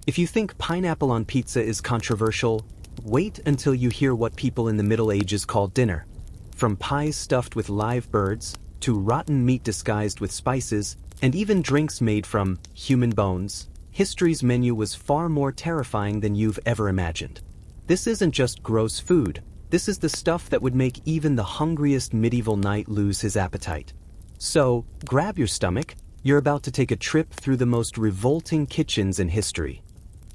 If you think pineapple on pizza is controversial, wait until you hear what people in the Middle Ages called dinner. From pies stuffed with live birds, to rotten meat disguised with spices, and even drinks made from human bones, history's menu was far more terrifying than you've ever imagined. This isn't just gross food, this is the stuff that would make even the hungriest medieval knight lose his appetite. So, grab your stomach, you're about to take a trip through the most revolting kitchens in history.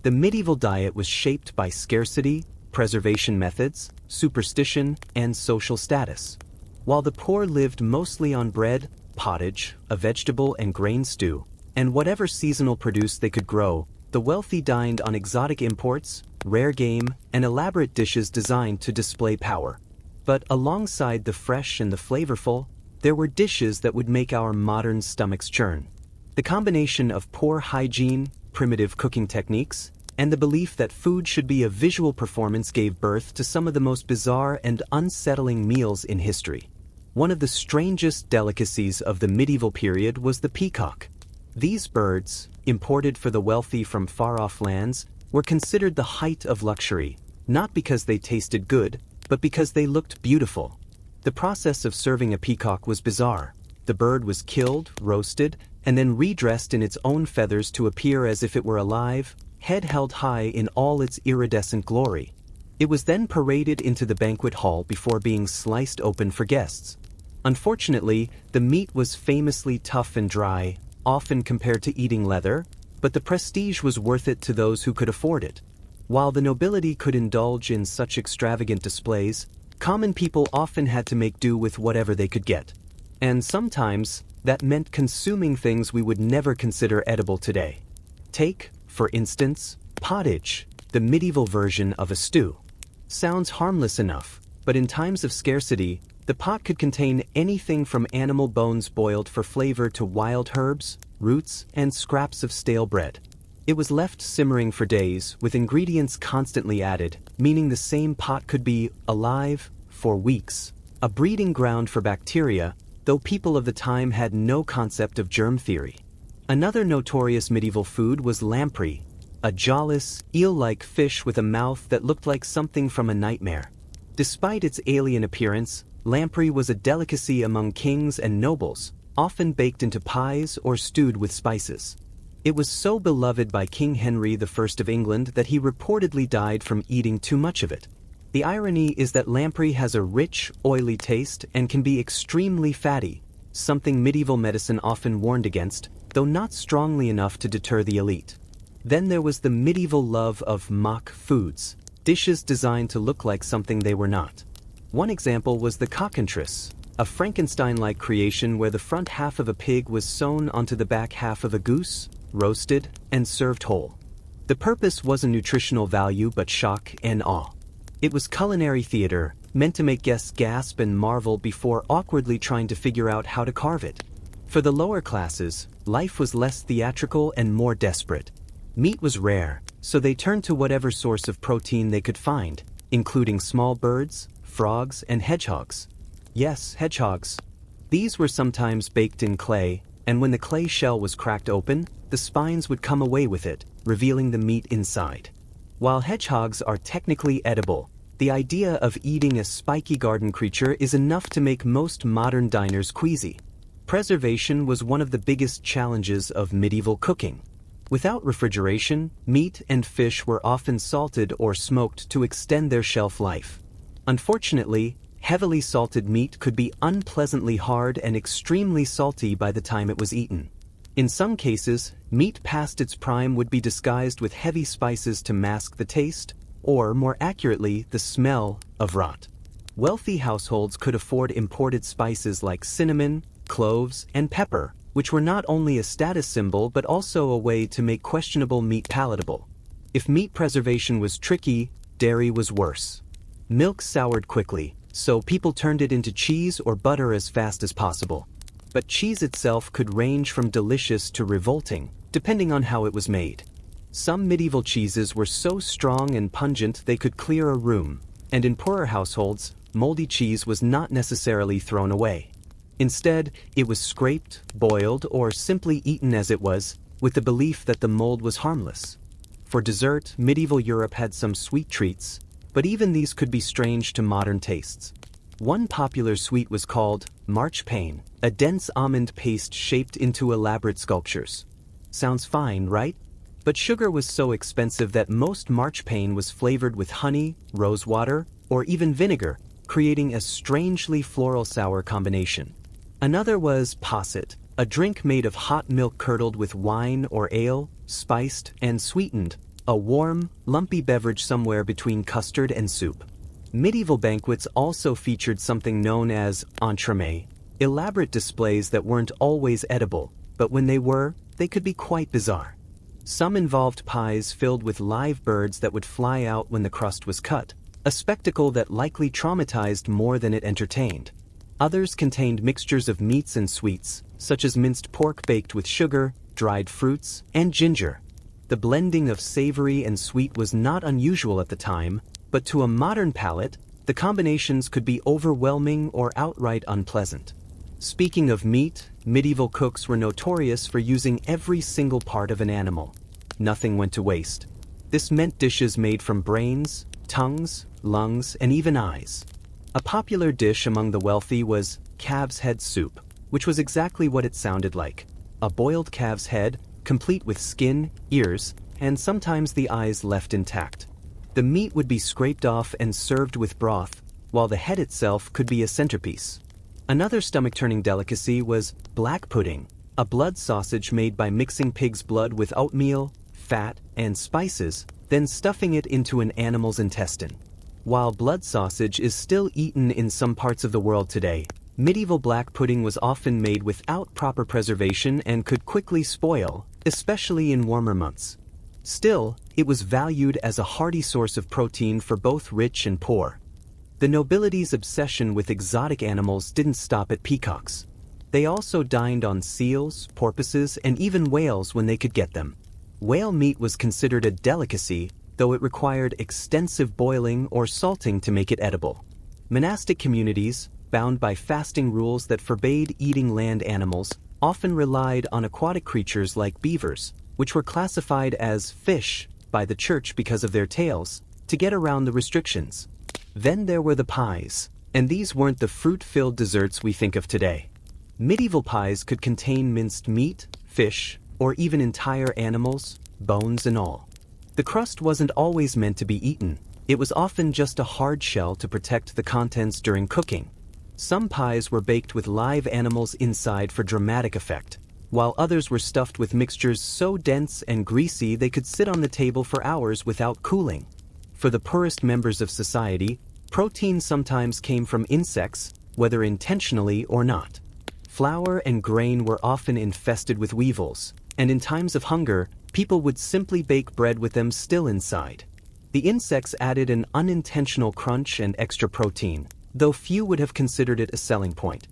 The medieval diet was shaped by scarcity, preservation methods, superstition, and social status. While the poor lived mostly on bread, pottage, a vegetable and grain stew, and whatever seasonal produce they could grow, the wealthy dined on exotic imports, rare game, and elaborate dishes designed to display power. But alongside the fresh and the flavorful, there were dishes that would make our modern stomachs churn. The combination of poor hygiene, primitive cooking techniques, and the belief that food should be a visual performance gave birth to some of the most bizarre and unsettling meals in history. One of the strangest delicacies of the medieval period was the peacock. These birds, imported for the wealthy from far-off lands, were considered the height of luxury, not because they tasted good, but because they looked beautiful. The process of serving a peacock was bizarre. The bird was killed, roasted, and then redressed in its own feathers to appear as if it were alive, head held high in all its iridescent glory. It was then paraded into the banquet hall before being sliced open for guests. Unfortunately, the meat was famously tough and dry, often compared to eating leather, but the prestige was worth it to those who could afford it. While the nobility could indulge in such extravagant displays, common people often had to make do with whatever they could get. And sometimes, that meant consuming things we would never consider edible today. Take, for instance, pottage, the medieval version of a stew. Sounds harmless enough, but in times of scarcity, the pot could contain anything from animal bones boiled for flavor to wild herbs, roots, and scraps of stale bread. It was left simmering for days, with ingredients constantly added, meaning the same pot could be alive for weeks. A breeding ground for bacteria, though people of the time had no concept of germ theory. Another notorious medieval food was lamprey, a jawless, eel-like fish with a mouth that looked like something from a nightmare. Despite its alien appearance, lamprey was a delicacy among kings and nobles, often baked into pies or stewed with spices. It was so beloved by King Henry I of England that he reportedly died from eating too much of it. The irony is that lamprey has a rich, oily taste and can be extremely fatty, something medieval medicine often warned against, though not strongly enough to deter the elite. Then there was the medieval love of mock foods, dishes designed to look like something they were not. One example was the cockentrice, a Frankenstein-like creation where the front half of a pig was sewn onto the back half of a goose, roasted, and served whole. The purpose wasn't nutritional value but shock and awe. It was culinary theater, meant to make guests gasp and marvel before awkwardly trying to figure out how to carve it. For the lower classes, life was less theatrical and more desperate. Meat was rare, so they turned to whatever source of protein they could find, including small birds, frogs, and hedgehogs. Yes, hedgehogs. These were sometimes baked in clay, and when the clay shell was cracked open, the spines would come away with it, revealing the meat inside. While hedgehogs are technically edible, the idea of eating a spiky garden creature is enough to make most modern diners queasy. Preservation was one of the biggest challenges of medieval cooking. Without refrigeration, meat and fish were often salted or smoked to extend their shelf life. Unfortunately, heavily salted meat could be unpleasantly hard and extremely salty by the time it was eaten. In some cases, meat past its prime would be disguised with heavy spices to mask the taste, or more accurately, the smell of rot. Wealthy households could afford imported spices like cinnamon, cloves, and pepper, which were not only a status symbol but also a way to make questionable meat palatable. If meat preservation was tricky, dairy was worse. Milk soured quickly, so people turned it into cheese or butter as fast as possible. But cheese itself could range from delicious to revolting, depending on how it was made. Some medieval cheeses were so strong and pungent they could clear a room, and in poorer households, moldy cheese was not necessarily thrown away. Instead, it was scraped, boiled, or simply eaten as it was, with the belief that the mold was harmless. For dessert, medieval Europe had some sweet treats, but even these could be strange to modern tastes. One popular sweet was called marchpane, a dense almond paste shaped into elaborate sculptures. Sounds fine, right? But sugar was so expensive that most marchpane was flavored with honey, rose water, or even vinegar, creating a strangely floral sour combination. Another was posset, a drink made of hot milk curdled with wine or ale, spiced and sweetened, a warm, lumpy beverage somewhere between custard and soup. Medieval banquets also featured something known as entremet, elaborate displays that weren't always edible, but when they were, they could be quite bizarre. Some involved pies filled with live birds that would fly out when the crust was cut, a spectacle that likely traumatized more than it entertained. Others contained mixtures of meats and sweets, such as minced pork baked with sugar, dried fruits, and ginger. The blending of savory and sweet was not unusual at the time, but to a modern palate, the combinations could be overwhelming or outright unpleasant. Speaking of meat, medieval cooks were notorious for using every single part of an animal. Nothing went to waste. This meant dishes made from brains, tongues, lungs, and even eyes. A popular dish among the wealthy was calf's head soup, which was exactly what it sounded like. A boiled calf's head, complete with skin, ears, and sometimes the eyes left intact. The meat would be scraped off and served with broth, while the head itself could be a centerpiece. Another stomach-turning delicacy was black pudding, a blood sausage made by mixing pig's blood with oatmeal, fat, and spices, then stuffing it into an animal's intestine. While blood sausage is still eaten in some parts of the world today, medieval black pudding was often made without proper preservation and could quickly spoil, especially in warmer months. Still, it was valued as a hearty source of protein for both rich and poor. The nobility's obsession with exotic animals didn't stop at peacocks. They also dined on seals, porpoises, and even whales when they could get them. Whale meat was considered a delicacy, though it required extensive boiling or salting to make it edible. Monastic communities, bound by fasting rules that forbade eating land animals, often relied on aquatic creatures like beavers, which were classified as fish by the church because of their tails, to get around the restrictions. Then there were the pies, and these weren't the fruit-filled desserts we think of today. Medieval pies could contain minced meat, fish, or even entire animals, bones and all. The crust wasn't always meant to be eaten. It was often just a hard shell to protect the contents during cooking. Some pies were baked with live animals inside for dramatic effect, while others were stuffed with mixtures so dense and greasy they could sit on the table for hours without cooling. For the poorest members of society, protein sometimes came from insects, whether intentionally or not. Flour and grain were often infested with weevils, and in times of hunger, people would simply bake bread with them still inside. The insects added an unintentional crunch and extra protein, though few would have considered it a selling point.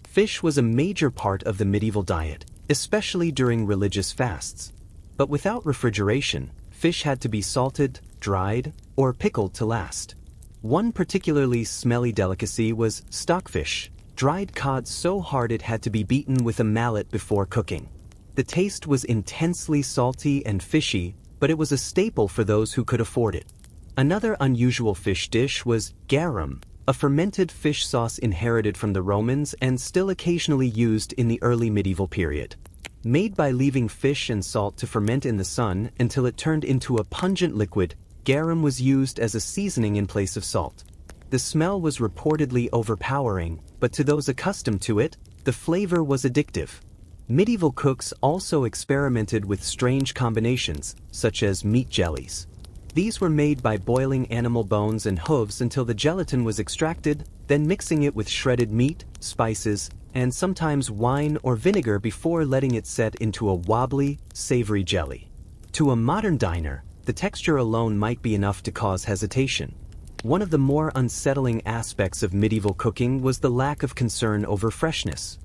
Fish was a major part of the medieval diet, especially during religious fasts. But without refrigeration, fish had to be salted, dried, or pickled to last. One particularly smelly delicacy was stockfish, dried cod so hard it had to be beaten with a mallet before cooking. The taste was intensely salty and fishy, but it was a staple for those who could afford it. Another unusual fish dish was garum, a fermented fish sauce inherited from the Romans and still occasionally used in the early medieval period. Made by leaving fish and salt to ferment in the sun until it turned into a pungent liquid, garum was used as a seasoning in place of salt. The smell was reportedly overpowering, but to those accustomed to it, the flavor was addictive. Medieval cooks also experimented with strange combinations, such as meat jellies. These were made by boiling animal bones and hooves until the gelatin was extracted, then mixing it with shredded meat, spices, and sometimes wine or vinegar before letting it set into a wobbly, savory jelly. To a modern diner, the texture alone might be enough to cause hesitation. One of the more unsettling aspects of medieval cooking was the lack of concern over freshness.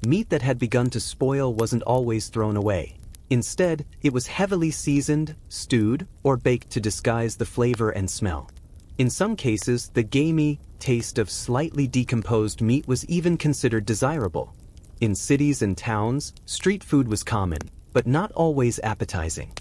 Meat that had begun to spoil wasn't always thrown away. Instead, it was heavily seasoned, stewed, or baked to disguise the flavor and smell. In some cases, the gamey taste of slightly decomposed meat was even considered desirable. In cities and towns, street food was common, but not always appetizing.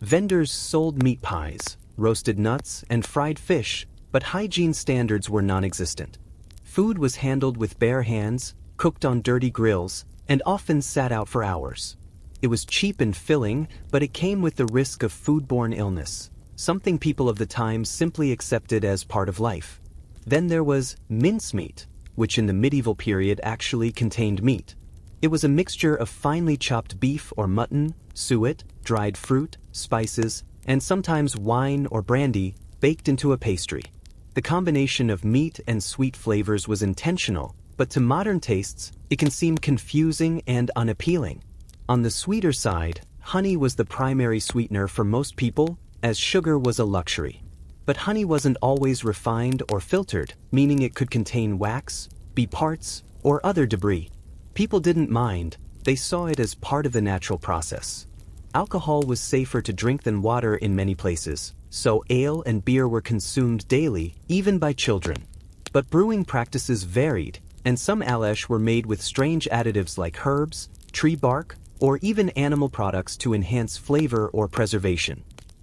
Vendors sold meat pies, roasted nuts, and fried fish, but hygiene standards were non-existent. Food was handled with bare hands, cooked on dirty grills, and often sat out for hours. It was cheap and filling, but it came with the risk of foodborne illness, something people of the time simply accepted as part of life. Then there was mincemeat, which in the medieval period actually contained meat. It was a mixture of finely chopped beef or mutton, suet, dried fruit, spices, and sometimes wine or brandy baked into a pastry. The combination of meat and sweet flavors was intentional, but to modern tastes, it can seem confusing and unappealing. On the sweeter side, honey was the primary sweetener for most people, as sugar was a luxury. But honey wasn't always refined or filtered, meaning it could contain wax, be parts, or other debris. People didn't mind, they saw it as part of the natural process. Alcohol was safer to drink than water in many places, so ale and beer were consumed daily, even by children. But brewing practices varied, and some alesh were made with strange additives like herbs, tree bark, or even animal products to enhance flavor or preservation.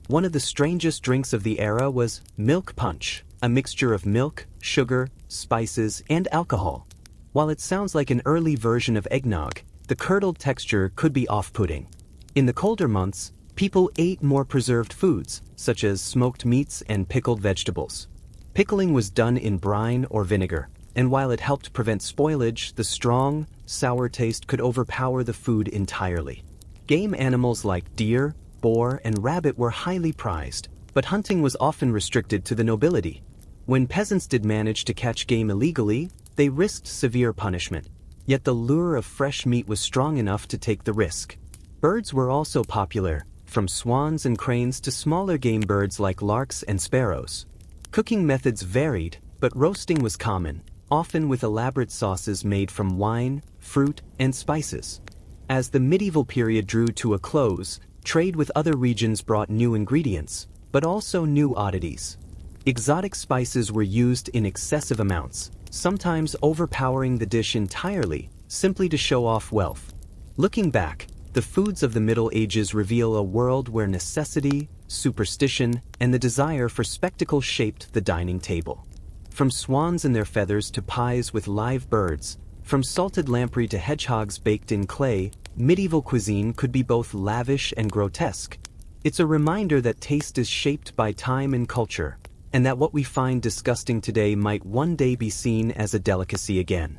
One of the strangest drinks of the era was milk punch, a mixture of milk, sugar, spices, and alcohol. While it sounds like an early version of eggnog, the curdled texture could be off-putting. In the colder months, people ate more preserved foods, such as smoked meats and pickled vegetables. Pickling was done in brine or vinegar, and while it helped prevent spoilage, the strong, sour taste could overpower the food entirely. Game animals like deer, boar, and rabbit were highly prized, but hunting was often restricted to the nobility. When peasants did manage to catch game illegally, they risked severe punishment. Yet the lure of fresh meat was strong enough to take the risk. Birds were also popular, from swans and cranes to smaller game birds like larks and sparrows. Cooking methods varied, but roasting was common, often with elaborate sauces made from wine, fruit, and spices. As the medieval period drew to a close, trade with other regions brought new ingredients, but also new oddities. Exotic spices were used in excessive amounts, sometimes overpowering the dish entirely, simply to show off wealth. Looking back, the foods of the Middle Ages reveal a world where necessity, superstition, and the desire for spectacle shaped the dining table. From swans and their feathers to pies with live birds, from salted lamprey to hedgehogs baked in clay, medieval cuisine could be both lavish and grotesque. It's a reminder that taste is shaped by time and culture, and that what we find disgusting today might one day be seen as a delicacy again.